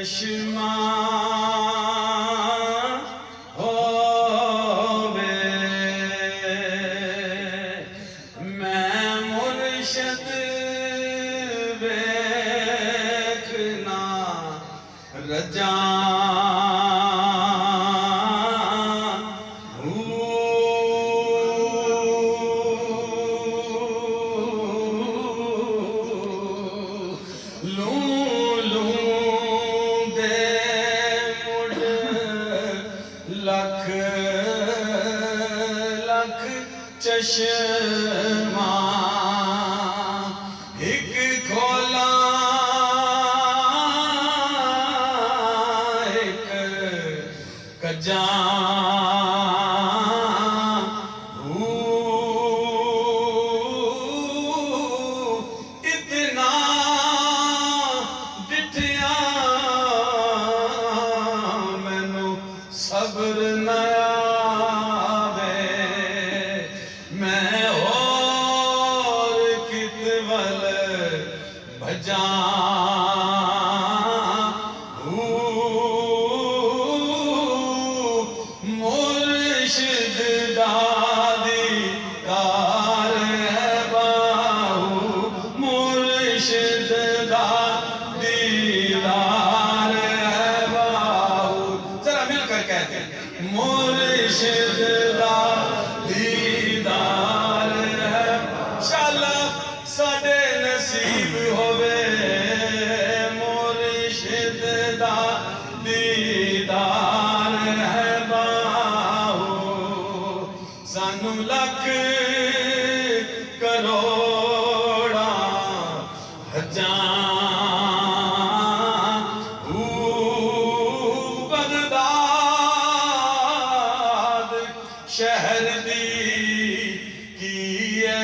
चश्मा होवे मैं मुर्शद देखना रजा लख लख चश्मा एक खोला एक कजा इतना डिठिया मैनू सब्र न आवे मैं और कित वल भजा मुर्शिद दादी दार है बाहू मुर्शिद दादी दार है बाहू जरा मिलकर कहते हैं मुर्शिद दीदार है शाला साडे नसीब होवे मुर्शिद दा दीदार है बाहू सानू लख करोड़ा हजार शहर दी की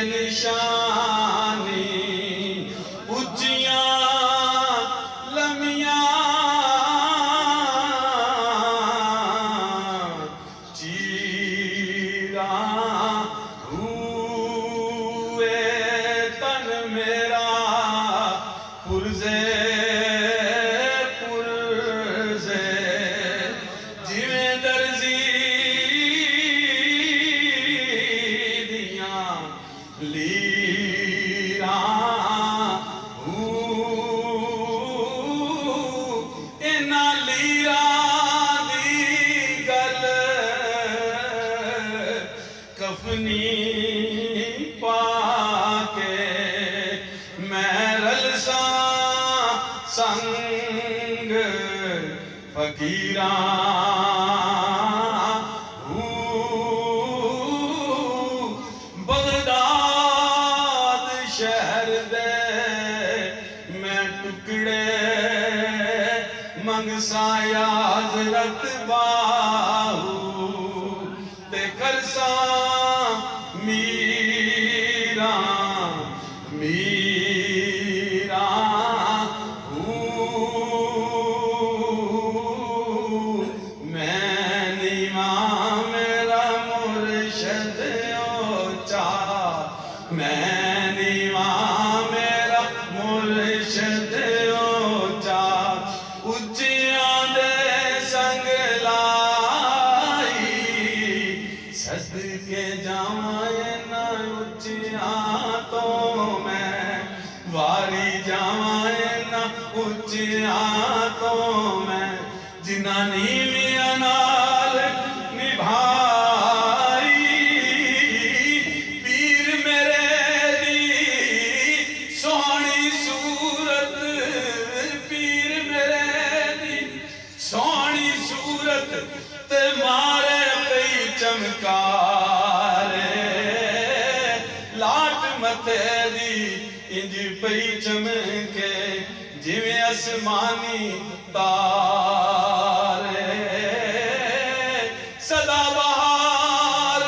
निशानी उच्चियां लमियां चीरा हुए तन मेरा पुरजे पुरजे जिवें दर्जी लीरा इना लीरा दी गल कफनी पाके मैं रलसा संग फकीरा शहर दे मैं टुकड़े मंगसा याजरत बाहू ते करसा मीरा मीरा मैं नीवा मेरा मुर्शद ओचा मैं मेरा मुर्शद ओचा उच्चियां दे संग लाई सदके जावां ना उच्चियां तो मैं वारी जावां ना उच्चियां तो मैं जिन्ना नीवियां नाल निभा ते मारे पई चमकारे लाट मथे दी इंज पई चमके जिवें आसमानी तारे सदा बहार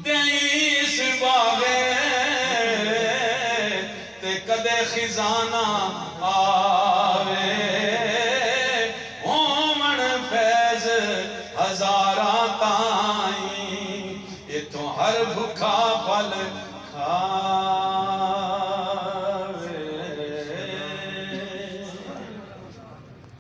देईस बागे ते कदे खिजाना आवे